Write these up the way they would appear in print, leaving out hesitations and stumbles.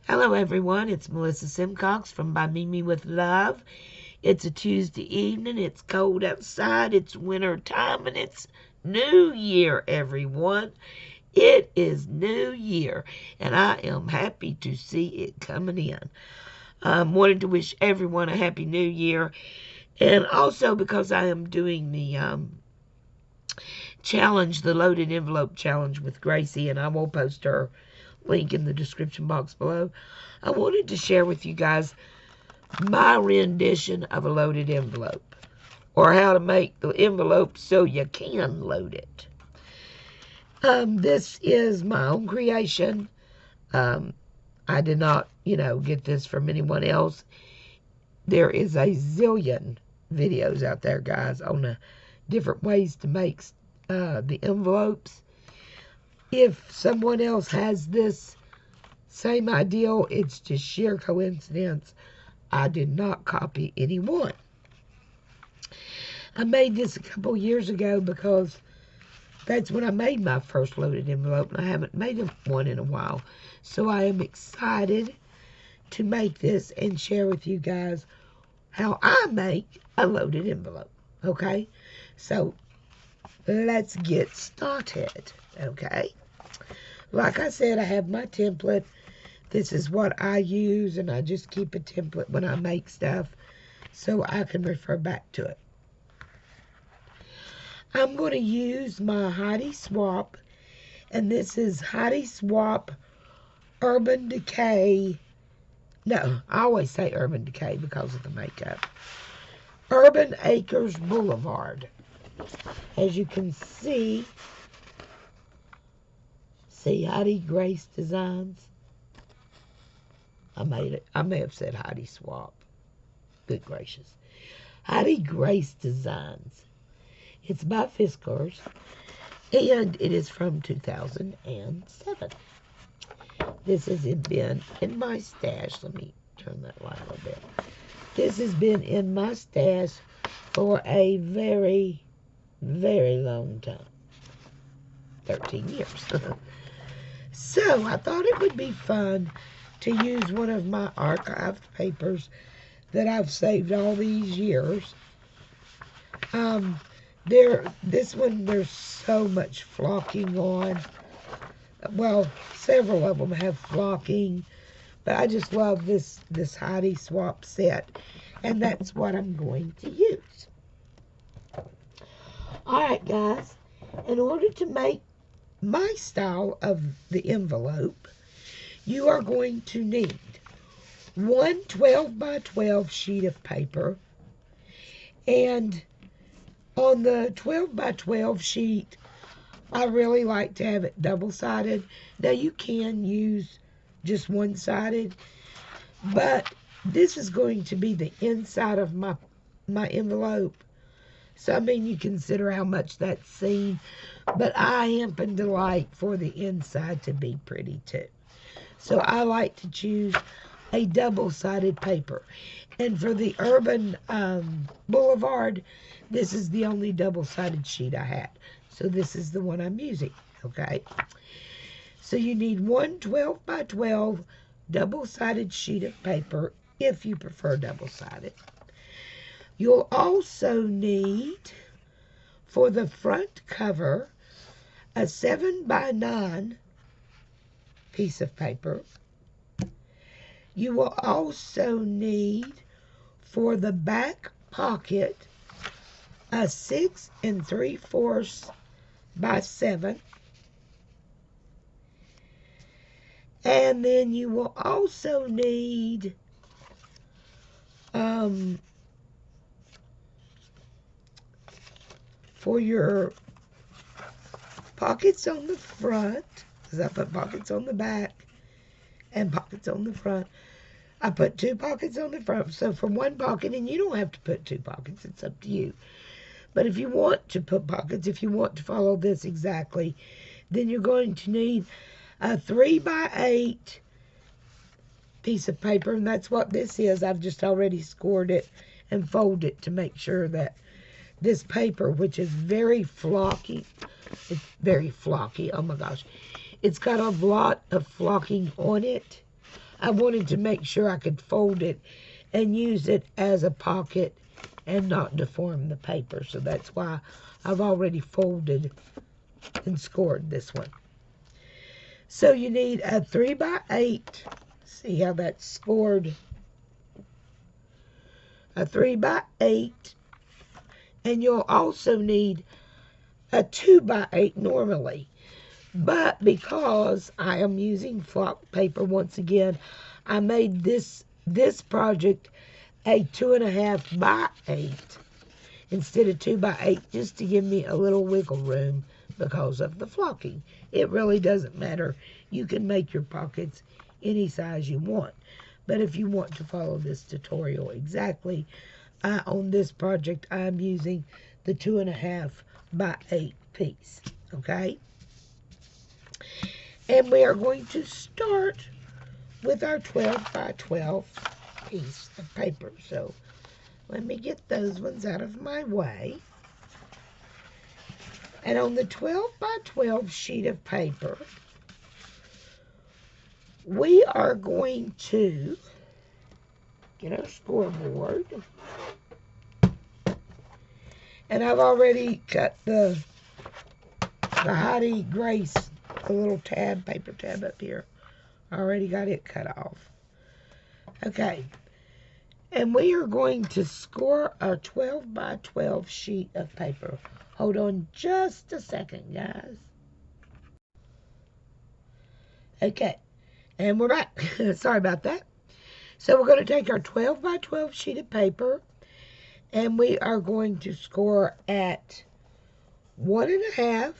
Hello everyone, it's Melissa Simcox from By Mimi with Love. It's a Tuesday evening, it's cold outside, it's winter time, and it's New Year, everyone. It is New Year, and I am happy to see it coming in. Wanted to wish everyone a Happy New Year, and also because I am doing the challenge, the Loaded Envelope Challenge with Gracie, and I will post her link in the description box below. I wanted to share with you guys my rendition of a loaded envelope, or how to make the envelope so you can load it. This is my own creation. I did not, get this from anyone else. There is a zillion videos out there, guys, on different ways to make the envelopes. If someone else has this same ideal, it's just sheer coincidence. I did not copy anyone. I made this a couple years ago because that's when I made my first loaded envelope, and I haven't made one in a while. So I am excited to make this and share with you guys how I make a loaded envelope. Okay? So let's get started. Okay? Like I said, I have my template. This is what I use, and I just keep a template when I make stuff so I can refer back to it. I'm going to use my Heidi Swapp, and this is Heidi Swapp Urban Decay. No, I always say Urban Decay because of the makeup. Urban Acres Boulevard. As you can see Heidi Grace Designs. I may have said Heidi Swapp. Good gracious. Heidi Grace Designs. It's by Fiskars, and it is from 2007. This has been in my stash. Let me turn that light a little bit. This has been in my stash for a very, very long time. 13 years. So I thought it would be fun to use one of my archived papers that I've saved all these years. This one, there's so much flocking on. Well, several of them have flocking, but I just love this Heidi Swapp set, and that's what I'm going to use. Alright, guys, in order to make my style of the envelope, you are going to need one 12 by 12 sheet of paper, and on the 12 by 12 sheet, I really like to have it double-sided. Now, you can use just one-sided, but this is going to be the inside of my envelope. So, I mean, you consider how much that's seen, but I happen to like for the inside to be pretty, too. So, I like to choose a double-sided paper. And for the Urban Boulevard, this is the only double-sided sheet I had. So this is the one I'm using, okay? So you need one 12 by 12 double-sided sheet of paper, if you prefer double-sided. You'll also need, for the front cover, a 7 by 9 piece of paper. You will also need, for the back pocket, a 6 3/4 by 7. And then you will also need for your pockets on the front, because I put pockets on the back and pockets on the front. I put 2 pockets on the front. So for one pocket, and you don't have to put 2 pockets, it's up to you. But if you want to put pockets, if you want to follow this exactly, then you're going to need a 3 by 8 piece of paper, and that's what this is. I've just already scored it and folded it to make sure that this paper, which is very flocky, it's very flocky, oh my gosh, it's got a lot of flocking on it. I wanted to make sure I could fold it and use it as a pocket and not deform the paper. So that's why I've already folded and scored this one. So you need a 3x8. See how that's scored? A 3x8. And you'll also need a 2x8 normally. But because I am using flock paper once again, I made this project a 2.5x8 instead of 2x8, just to give me a little wiggle room because of the flocking. It really doesn't matter. You can make your pockets any size you want. But if you want to follow this tutorial exactly, on this project, I'm using the 2.5x8 piece. Okay? And we are going to start with our 12x12 piece of paper. So let me get those ones out of my way. And on the 12x12 sheet of paper, we are going to get our scoreboard. And I've already cut the Heidi Grace, the little tab, paper tab up here. I already got it cut off. Okay. And we are going to score a 12x12 sheet of paper. Hold on just a second, guys. Okay. And we're back. Sorry about that. So we're going to take our 12x12 sheet of paper, and we are going to score at 1.5.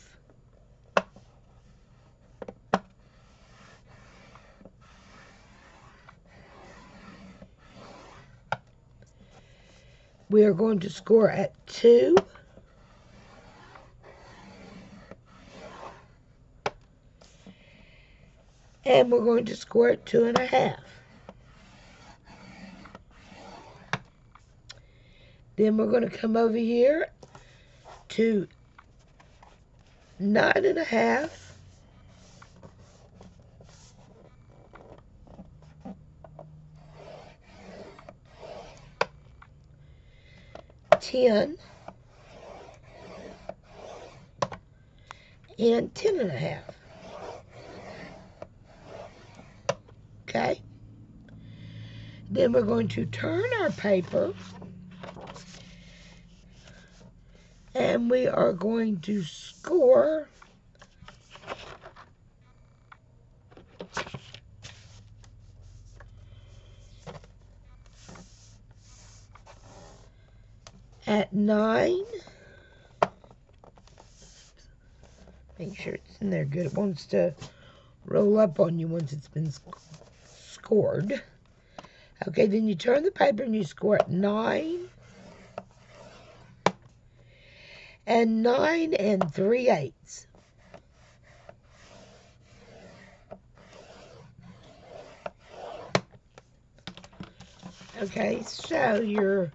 We are going to score at 2. And we're going to score at 2.5. Then we're going to come over here to 9.5. $10 and 10.5. Okay. Then we're going to turn our paper, and we are going to score at 9. Make sure it's in there good. It wants to roll up on you once it's been scored. Okay, then you turn the paper and you score at 9. And 9 3/8. Okay, so your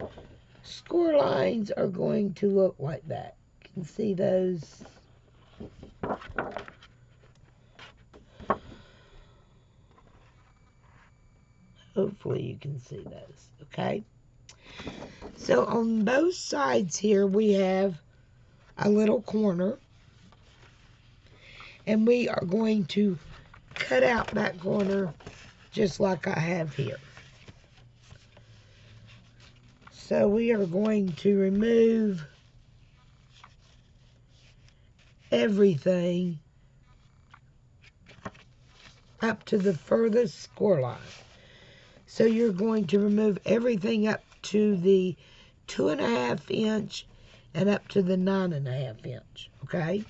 score lines are going to look like that. You can see those. Hopefully you can see those, okay? So on both sides here we have a little corner, and we are going to cut out that corner just like I have here. So we are going to remove everything up to the furthest score line. So you're going to remove everything up to the 2.5 inch and up to the 9.5 inch, okay?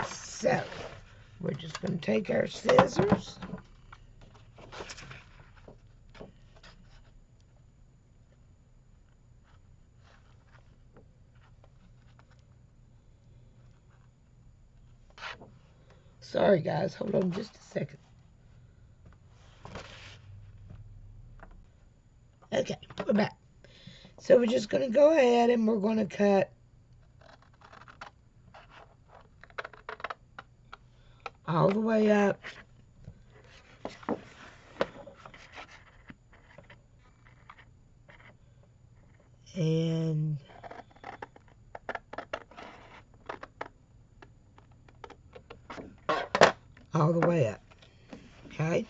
So we're just going to take our scissors. Sorry guys, hold on just a second. Okay, we're back. So we're just going to go ahead and we're going to cut all the way up and all the way up, okay?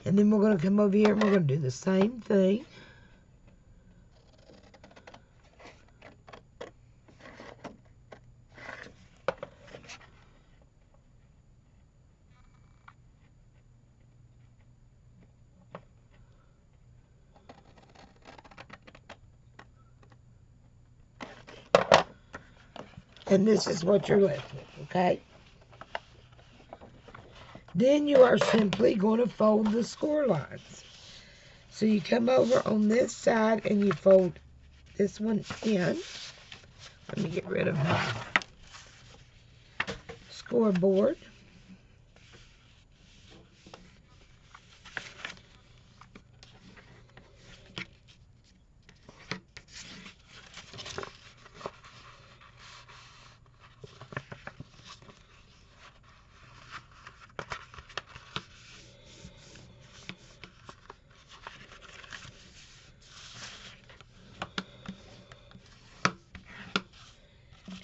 And then we're going to come over here and we're going to do the same thing. And this is what you're left with, okay? Then you are simply going to fold the score lines. So you come over on this side and you fold this one in. Let me get rid of my scoreboard.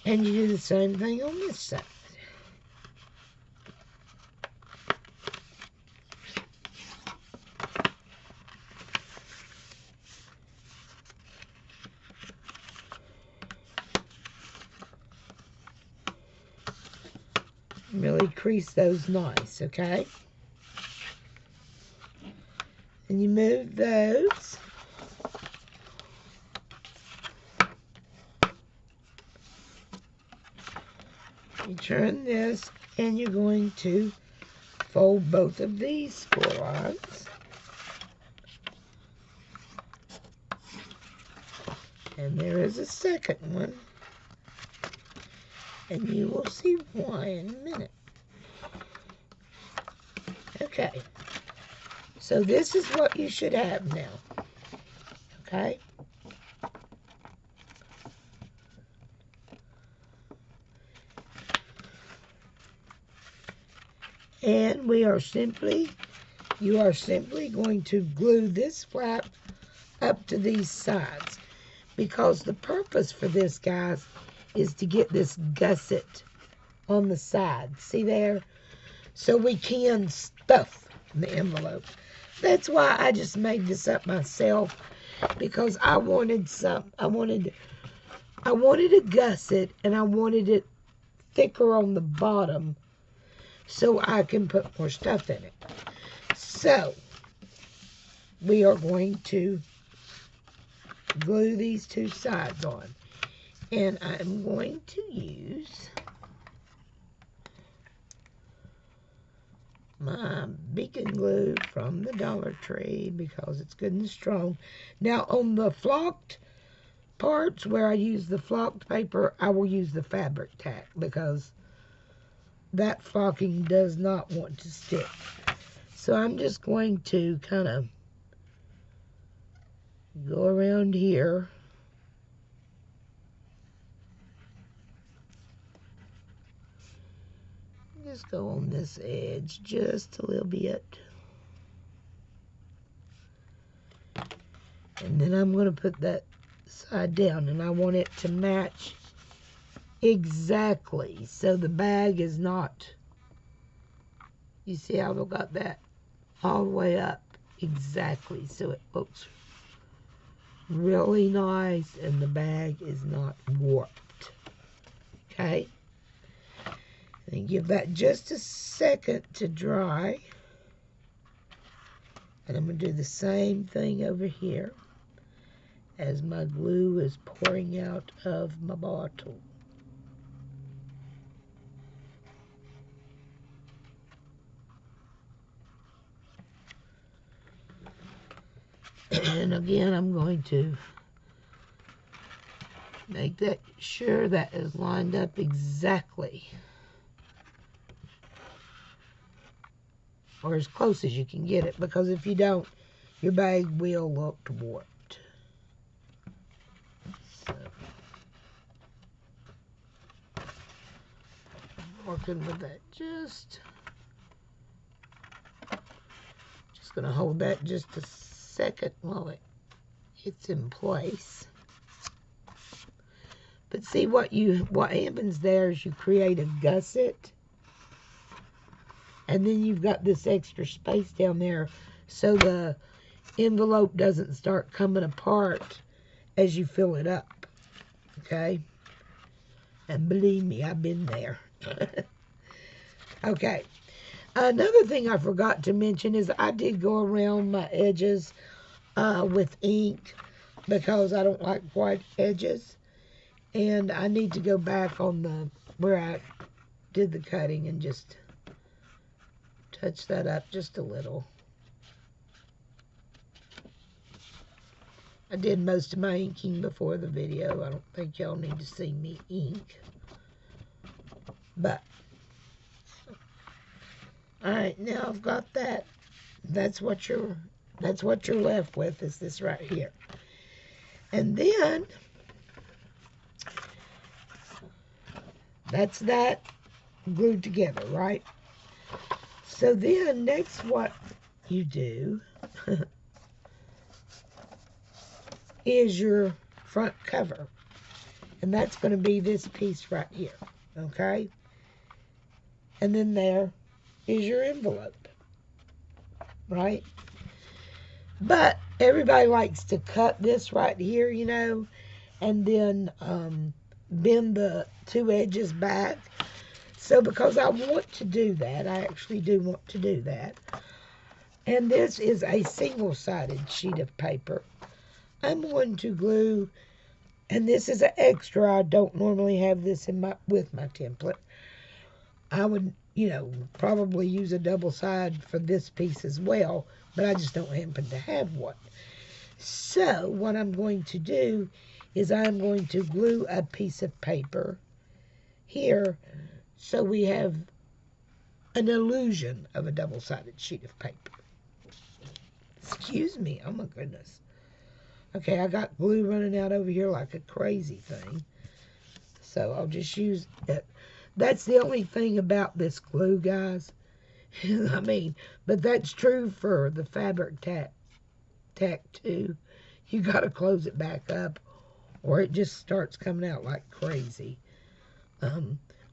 And you do the same thing on this side. Really crease those nice, okay? And you move those. You turn this, and you're going to fold both of these score lines. And there is a second one. And you will see why in a minute. Okay. So this is what you should have now. Okay? And you are simply going to glue this flap up to these sides, because the purpose for this, guys, is to get this gusset on the side. See there? So we can stuff the envelope. That's why I just made this up myself, because I wanted a gusset, and I wanted it thicker on the bottom so I can put more stuff in it. So, we are going to glue these two sides on. And I'm going to use my beacon glue from the Dollar Tree because it's good and strong. Now, on the flocked parts where I use the flocked paper, I will use the fabric tack because that flocking does not want to stick. So I'm just going to kind of go around here. Just go on this edge just a little bit. And then I'm going to put that side down, and I want it to match exactly so the bag is not, you see how I've got that all the way up exactly so it looks really nice and the bag is not warped. Okay, and give that just a second to dry, and I'm going to do the same thing over here as my glue is pouring out of my bottle. And again, I'm going to make that sure that is lined up exactly, or as close as you can get it, because if you don't, your bag will look warped. So, working with that, just gonna hold that just a second while it it's in place. But see what happens there is you create a gusset, and then you've got this extra space down there so the envelope doesn't start coming apart as you fill it up. Okay? And believe me, I've been there. Okay. Another thing I forgot to mention is I did go around my edges with ink because I don't like white edges. And I need to go back on where I did the cutting and just touch that up just a little. I did most of my inking before the video. I don't think y'all need to see me ink. But, alright, now I've got that. That's what you're left with, is this right here. And then that's that glued together, right? So then next what you do is your front cover. And that's going to be this piece right here, okay? And then there is your envelope, right? But everybody likes to cut this right here, you know, and then bend the two edges back. So because I want to do that, I actually do want to do that. And this is a single-sided sheet of paper. I'm going to glue, and this is an extra. I don't normally have this with my template. I would, you know, probably use a double side for this piece as well, but I just don't happen to have one. So what I'm going to do is I'm going to glue a piece of paper here so we have an illusion of a double-sided sheet of paper. Excuse me, oh my goodness. Okay, I got glue running out over here like a crazy thing. So I'll just use it. That's the only thing about this glue, guys. I mean, but that's true for the fabric tack too. You got to close it back up or it just starts coming out like crazy.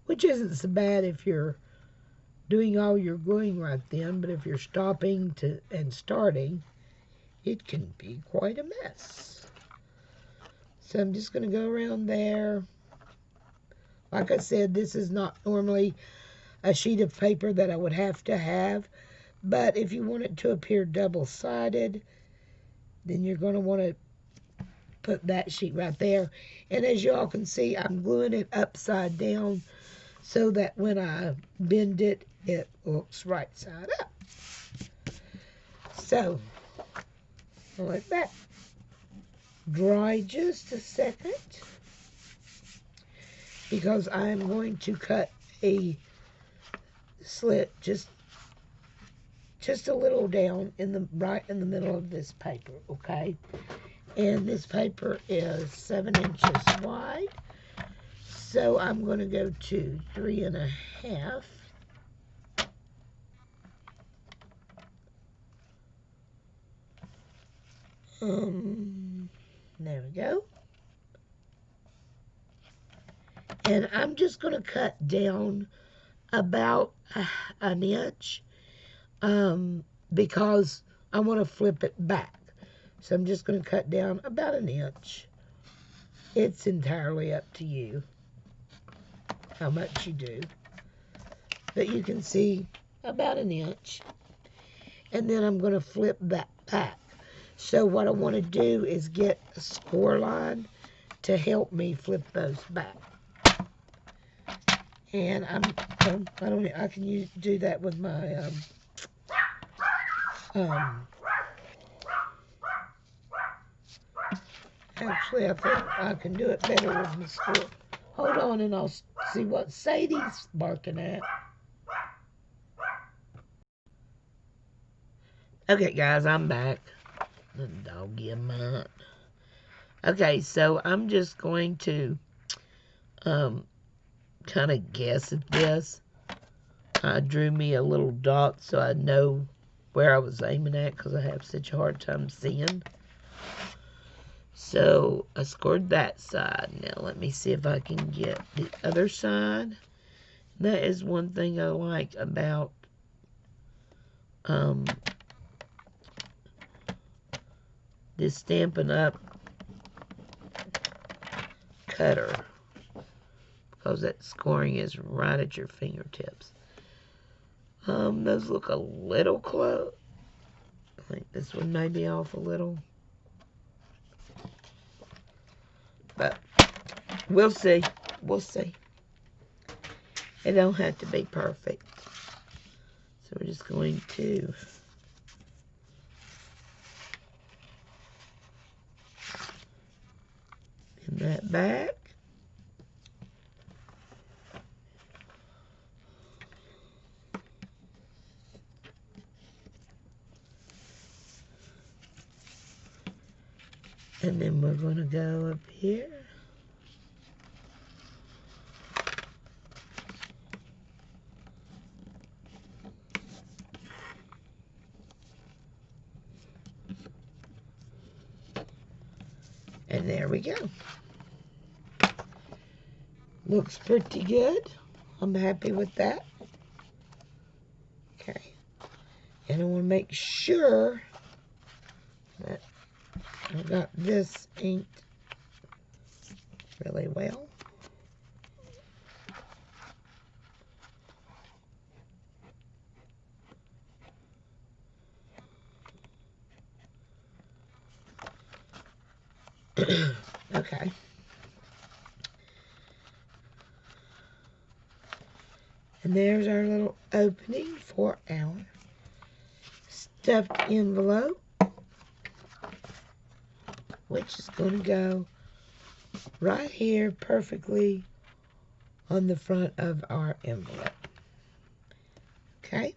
Which isn't so bad if you're doing all your gluing right then, but if you're stopping and starting, it can be quite a mess. So I'm just going to go around there. Like I said, this is not normally a sheet of paper that I would have to have, but if you want it to appear double-sided, then you're going to want to put that sheet right there. And as you all can see, I'm gluing it upside down so that when I bend it, it looks right side up. So, I'll let that dry just a second because I'm going to cut a slit just a little down right in the middle of this paper, okay? And this paper is 7 inches wide. So I'm going to go to 3.5. There we go. And I'm just going to cut down about an inch because I want to flip it back. So I'm just going to cut down about an inch. It's entirely up to you how much you do. But you can see about an inch. And then I'm going to flip that back. So what I want to do is get a score line to help me flip those back. And I can do that with my actually I think I can do it better with my score. Hold on and I'll see what Sadie's barking at. Okay guys, I'm back. The doggy of mine. Okay, so I'm just going to kind of guess at this. I drew me a little dot so I know where I was aiming at because I have such a hard time seeing. So I scored that side. Now let me see if I can get the other side. That is one thing I like about this Stampin' Up! Cutter, because that scoring is right at your fingertips. Those look a little close. I think this one may be off a little. But we'll see. We'll see. It don't have to be perfect. So we're just going to pin that back. And then we're going to go up here. And there we go. Looks pretty good. I'm happy with that. Okay. And I want to make sure that I got this inked really well. Okay. And there's our little opening for our stuffed envelope, which is going to go right here perfectly on the front of our envelope. Okay,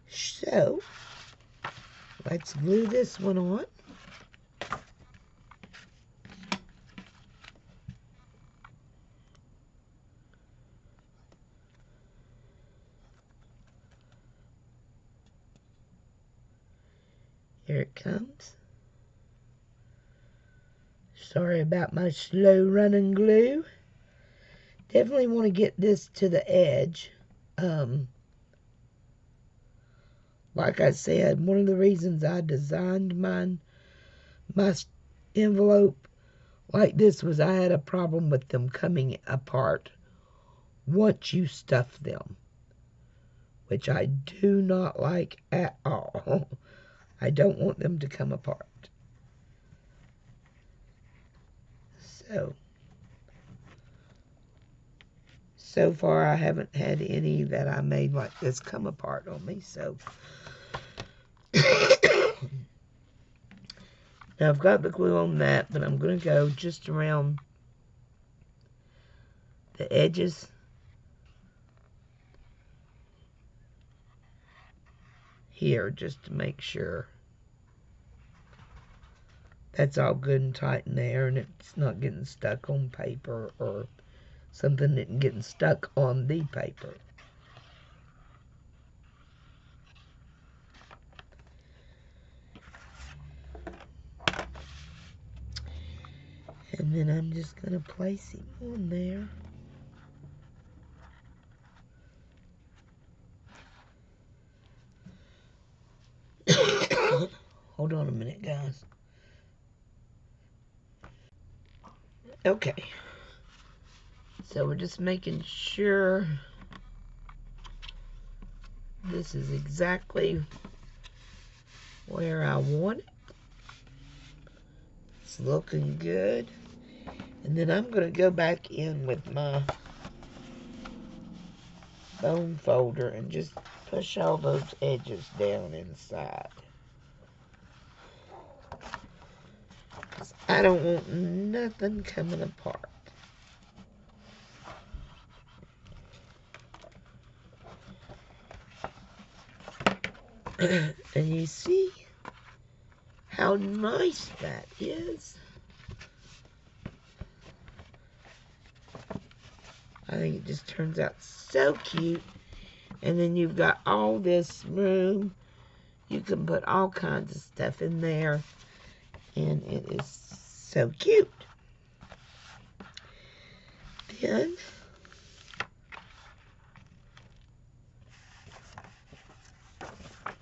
so let's glue this one on. Here it comes. Sorry about my slow running glue. Definitely want to get this to the edge. Like I said, one of the reasons I designed my envelope like this was I had a problem with them coming apart once you stuff them, which I do not like at all. I don't want them to come apart. So far I haven't had any that I made like this come apart on me, so. Now I've got the glue on that, but I'm going to go just around the edges here just to make sure that's all good and tight in there and it's not getting stuck on paper or something isn't getting stuck on the paper. And then I'm just going to place him on there. Hold on a minute, guys. Okay. So we're just making sure this is exactly where I want it. It's looking good. And then I'm going to go back in with my bone folder and just push all those edges down inside. I don't want nothing coming apart. And you see how nice that is? I think it just turns out so cute. And then you've got all this room. You can put all kinds of stuff in there. And it is So cute. Then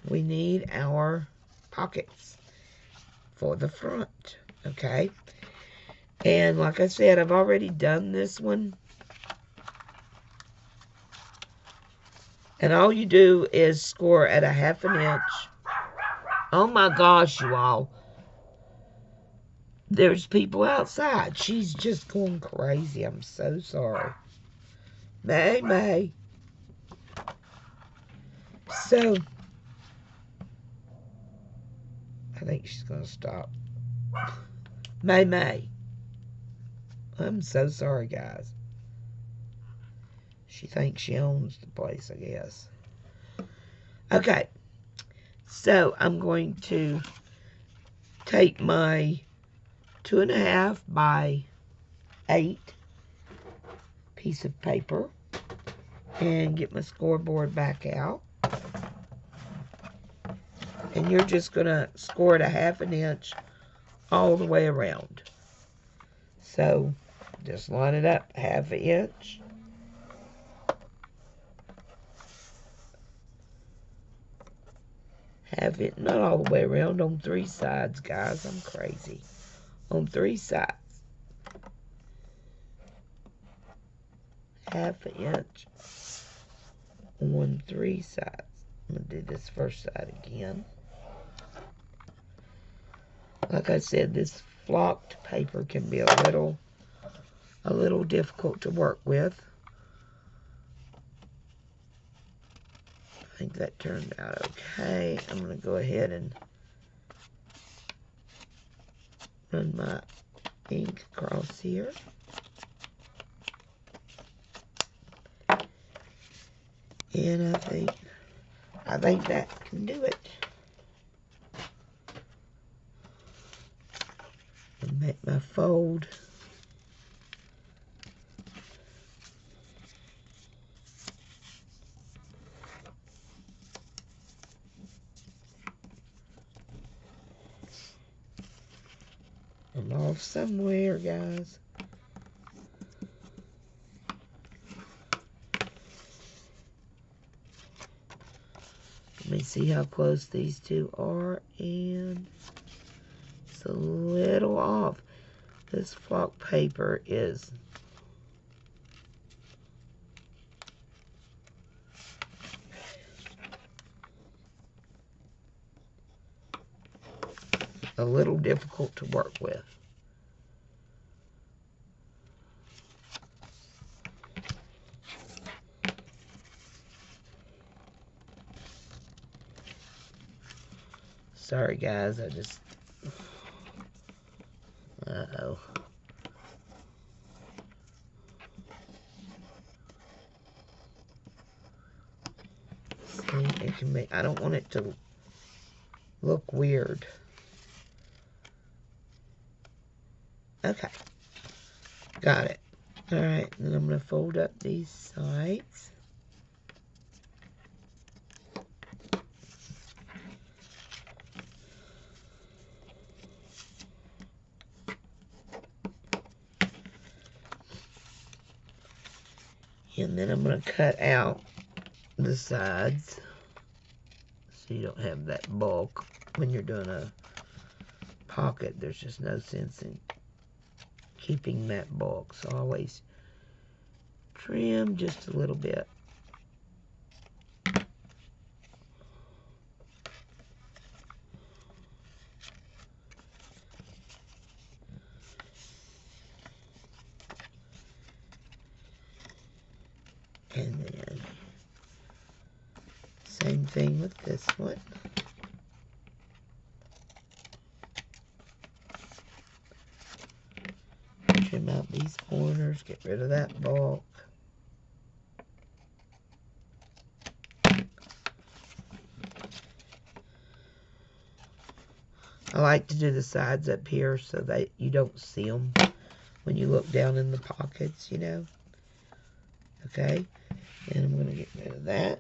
we need our pockets for the front, okay? And like I said, I've already done this one. And all you do is score at a 1/2 inch. Oh my gosh, you all. There's people outside. She's just going crazy. I'm so sorry. May. So, I think she's going to stop. May. I'm so sorry, guys. She thinks she owns the place, I guess. Okay. So, I'm going to take my 2.5 by 8 piece of paper and get my scoreboard back out. And you're just going to score it a 1/2 inch all the way around. So just line it up 1/2 inch. Have it not all the way around, on 3 sides, guys. I'm crazy. On 3 sides. 1/2 inch on 3 sides. I'm going to do this first side again. Like I said, this flocked paper can be a little difficult to work with. I think that turned out okay. I'm going to go ahead and run my ink across here. And I think that can do it. And make my fold. I'm off somewhere, guys. Let me see how close these two are, and it's a little off. This flock paper is a little difficult to work with. Sorry, guys, I just... Uh-oh. See, it can make... I don't want it to look weird. Okay. Got it. Alright, then I'm going to fold up these sides. And then I'm going to cut out the sides so you don't have that bulk. When you're doing a pocket, there's just no sense in keeping that bulk. So always trim just a little bit. And then same thing with this one. Trim out these corners, get rid of that bulk. I like to do the sides up here so that you don't see them when you look down in the pockets, you know. Okay, and I'm going to get rid of that.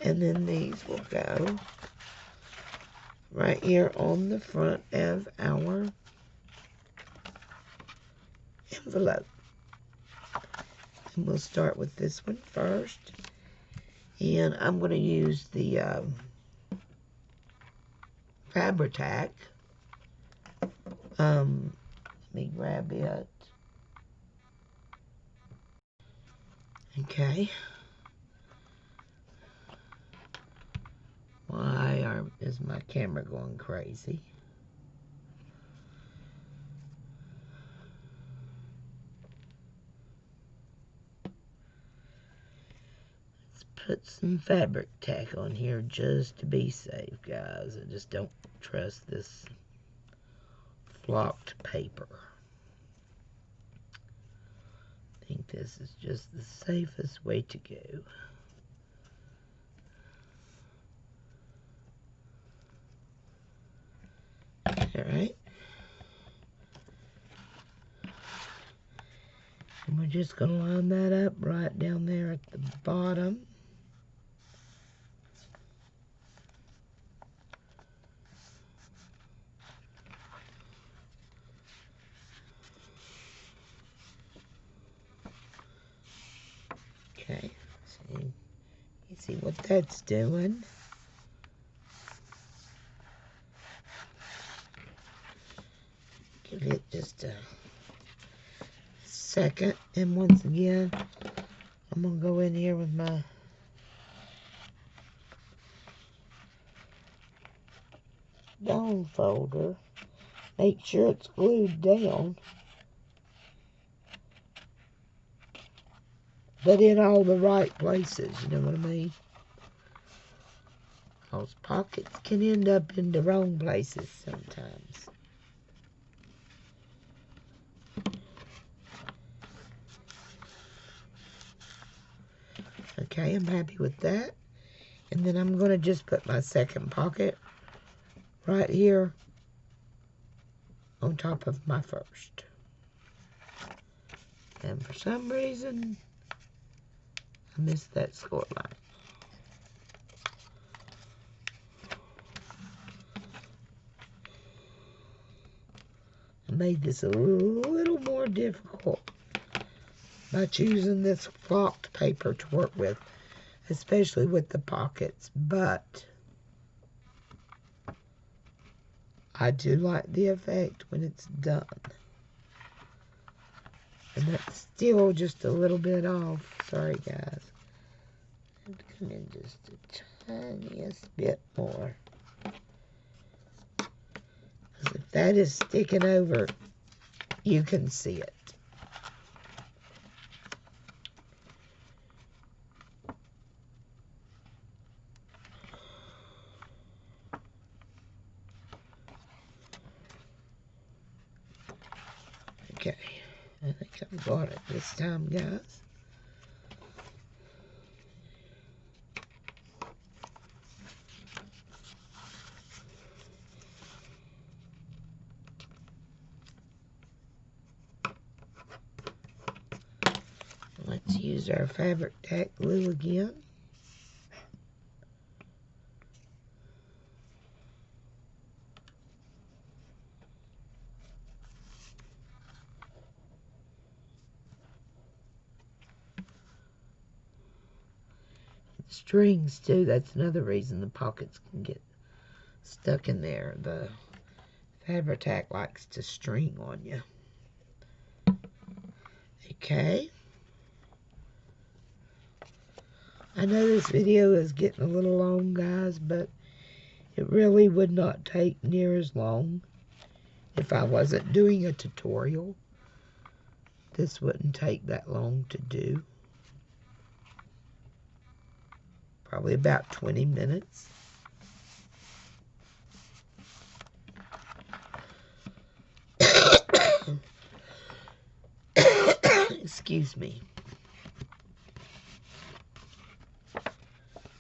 And then these will go right here on the front of our envelope. And we'll start with this one first. And I'm going to use the Fabri-Tac. Let me grab it. Okay. Why is my camera going crazy? Let's put some Fabri-Tac on here just to be safe, guys. I just don't trust this flocked paper. I think this is just the safest way to go. Alright. And we're just going to line that up right down there at the bottom. Okay, so you see what that's doing. Give it just a second, and once again, I'm going to go in here with my bone folder. Make sure it's glued down, but in all the right places, you know what I mean? Those pockets can end up in the wrong places sometimes. Okay, I'm happy with that. And then I'm going to just put my second pocket right here on top of my first. And for some reason, I missed that score line. I made this a little more difficult by choosing this flocked paper to work with, especially with the pockets, but I do like the effect when it's done. And that's still just a little bit off. Sorry, guys. I have to come in just the tiniest bit more. Because if that is sticking over, you can see it. Okay, I think I've got it this time, guys. Let's use our Fabri-Tac glue again. Strings too, that's another reason the pockets can get stuck in there. The Fabri-Tac likes to string on you. Okay. I know this video is getting a little long, guys, but it really would not take near as long if I wasn't doing a tutorial. This wouldn't take that long to do. Probably about 20 minutes. Excuse me.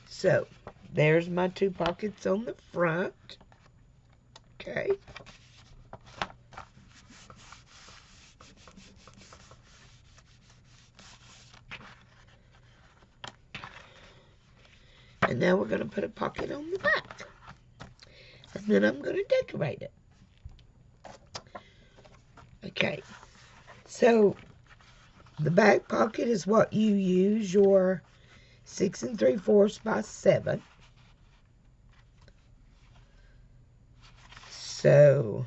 So, there's my two pockets on the front. Okay. And now we're going to put a pocket on the back. And then I'm going to decorate it. Okay. So the back pocket is what you use your 6 3/4 by 7. So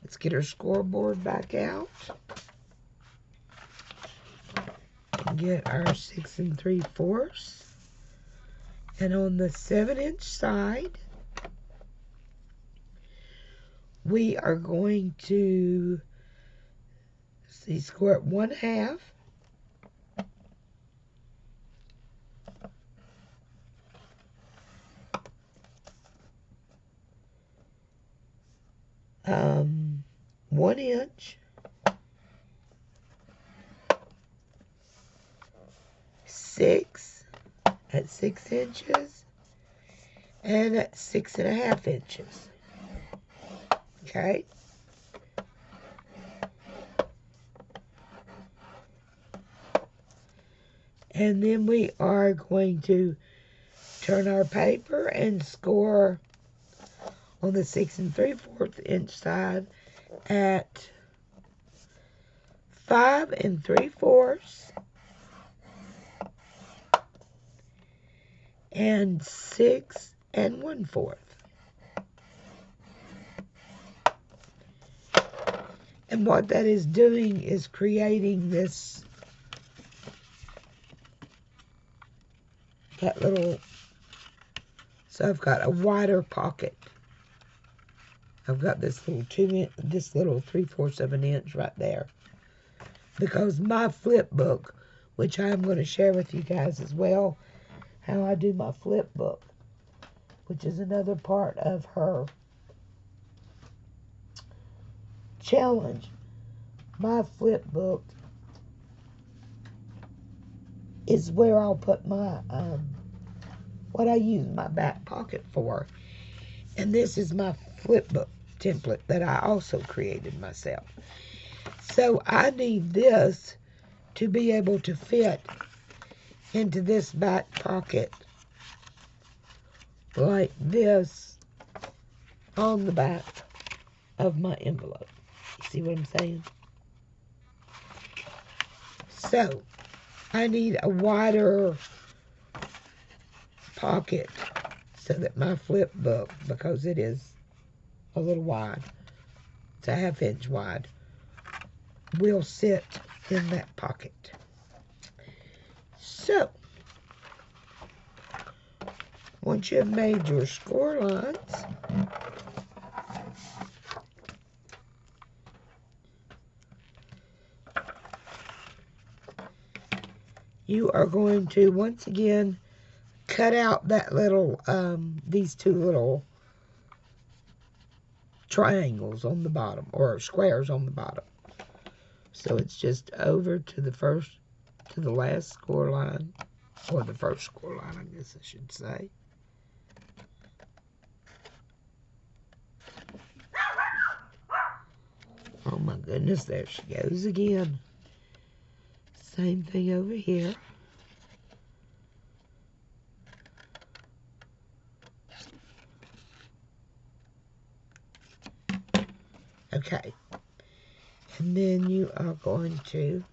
let's get our scoreboard back out and get our 6 3/4. And on the 7-inch side, we are going to score it 1/2. Um, 1 inch, 6 at 6 inches, and at 6.5 inches. Okay. And then we are going to turn our paper and score on the 6 3/4 inch side at 5 3/4 and 6 1/4. And what that is doing is creating this, that little, so I've got a wider pocket. I've got this little 3/4 of an inch right there. Because my flip book, which I'm going to share with you guys as well, how I do my flip book, which is another part of her challenge. My flip book is where I'll put my, what I use my back pocket for. And this is my flip book template that I also created myself. So I need this to be able to fit into this back pocket like this on the back of my envelope. You see what I'm saying? So I need a wider pocket so that my flip book, because it is a little wide, it's a 1/2 inch wide, will sit in that pocket. So once you have made your score lines, you are going to once again cut out that little, these two little triangles on the bottom, or squares on the bottom. So it's just over to the last score line, or the first score line, I guess I should say. Oh my goodness, there she goes again. Same thing over here. Okay. And then you are going to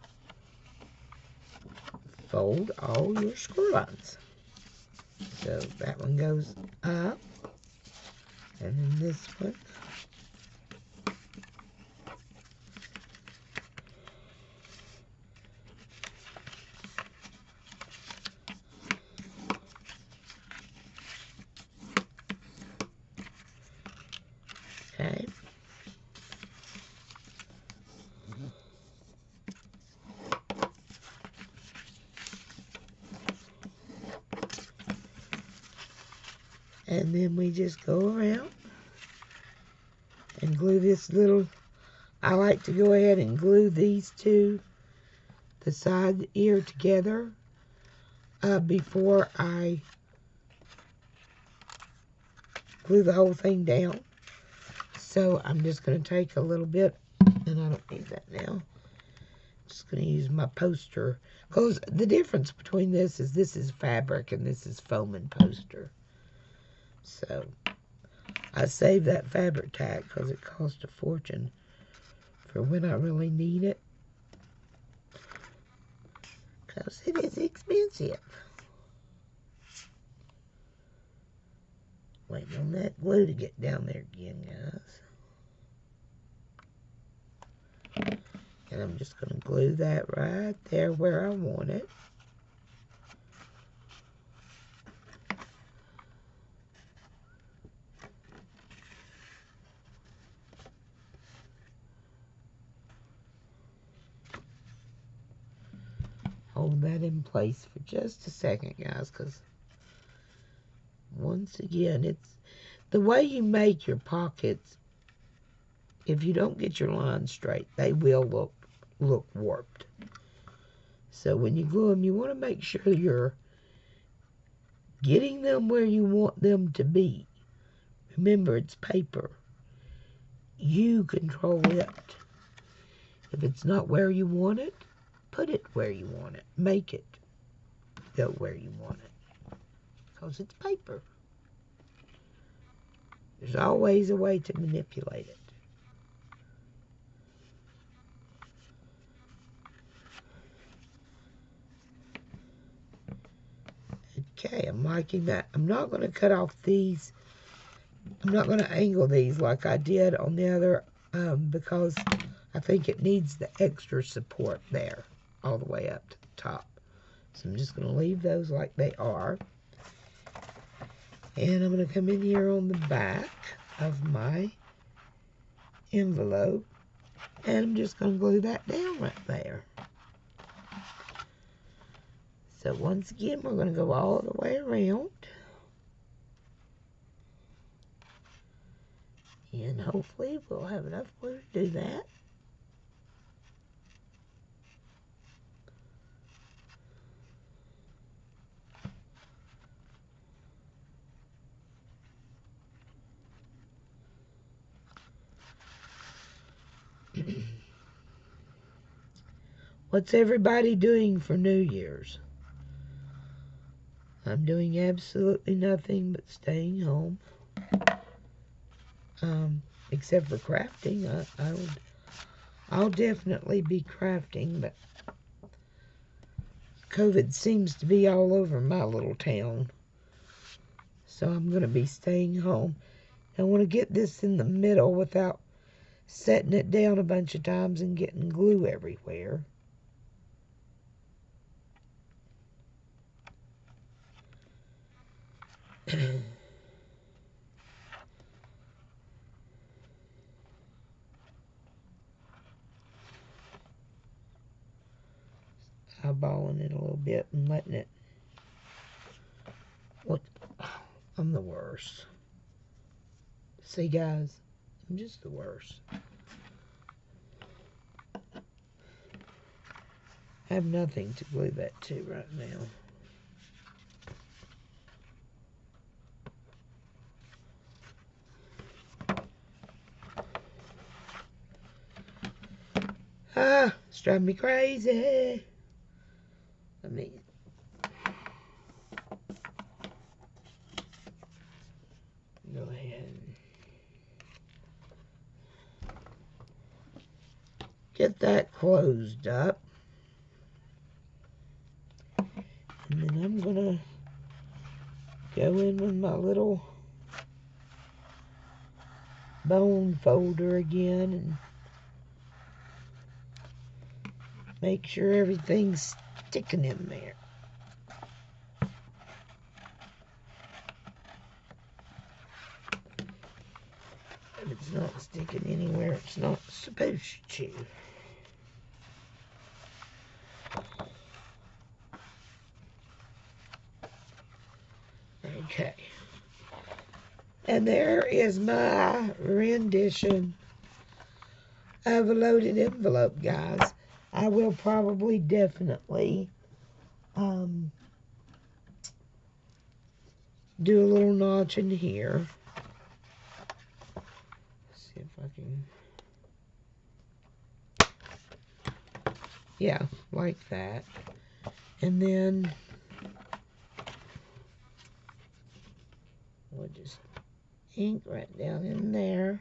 fold all your score lines. So that one goes up, and then this one. Okay. And then we just go around and glue this little, I like to go ahead and glue these two, the side ear together, before I glue the whole thing down. So I'm just going to take a little bit, and I don't need that now. I'm just going to use my poster, because the difference between this is fabric and this is foam and poster. So I saved that fabric tack because it cost a fortune for when I really need it, because it is expensive. Waiting on that glue to get down there again, guys. And I'm just going to glue that right there where I want it. Hold that in place for just a second, guys, because once again, it's the way you make your pockets. If you don't get your lines straight, they will look warped. So when you glue them, you want to make sure you're getting them where you want them to be. Remember, it's paper. You control it. If it's not where you want it, put it where you want it. Make it go where you want it. Because it's paper. There's always a way to manipulate it. Okay, I'm liking that. I'm not going to cut off these. I'm not going to angle these like I did on the other because I think it needs the extra support there all the way up to the top. So I'm just going to leave those like they are. And I'm going to come in here on the back of my envelope. And I'm just going to glue that down right there. So once again, we're going to go all the way around. And hopefully we'll have enough glue to do that. What's everybody doing for New Year's? I'm doing absolutely nothing but staying home. Except for crafting. I'll definitely be crafting, but COVID seems to be all over my little town. So I'm going to be staying home. I want to get this in the middle without setting it down a bunch of times and getting glue everywhere. Eyeballing it a little bit and letting it. What? I'm the worst. See, guys, I'm just the worst. I have nothing to glue that to right now. It's driving me crazy. Let me go ahead and get that closed up. And then I'm going to go in with my little bone folder again and make sure everything's sticking in there. If it's not sticking anywhere it's not supposed to. Okay. And there is my rendition of a loaded envelope, guys. I will probably definitely do a little notch in here. Let's see if I can. Yeah, like that. And then we'll just ink right down in there.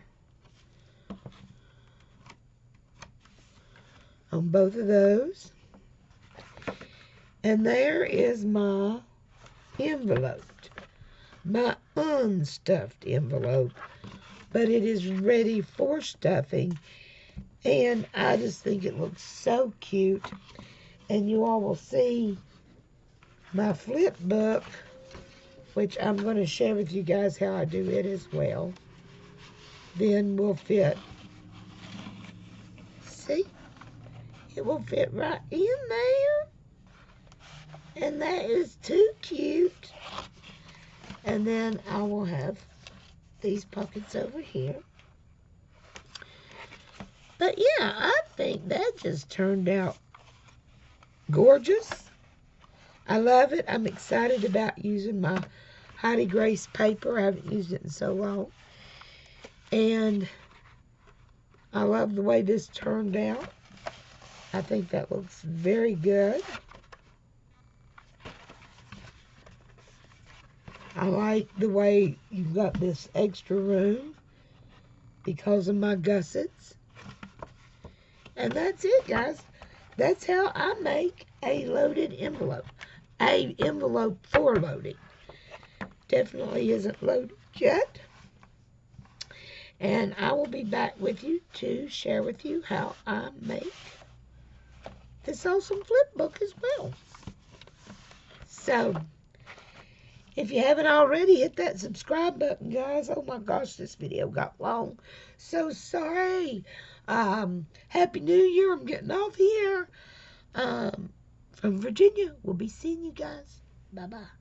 on both of those. And there is my envelope, my unstuffed envelope, but it is ready for stuffing, and I just think it looks so cute. And you all will see my flip book, which I'm going to share with you guys how I do it as well. Then will fit. See? It will fit right in there. And that is too cute. And then I will have these pockets over here. But yeah, I think that just turned out gorgeous. I love it. I'm excited about using my Heidi Grace paper. I haven't used it in so long. And I love the way this turned out. I think that looks very good. I like the way you've got this extra room because of my gussets. And that's it, guys. That's how I make a loaded envelope. A envelope for loading. Definitely isn't loaded yet. And I will be back with you to share with you how I make this awesome flip book as well. So, if you haven't already, hit that subscribe button, guys. Oh my gosh, this video got long. So sorry. Happy New Year. I'm getting off here. From Virginia. We'll be seeing you guys. Bye-bye.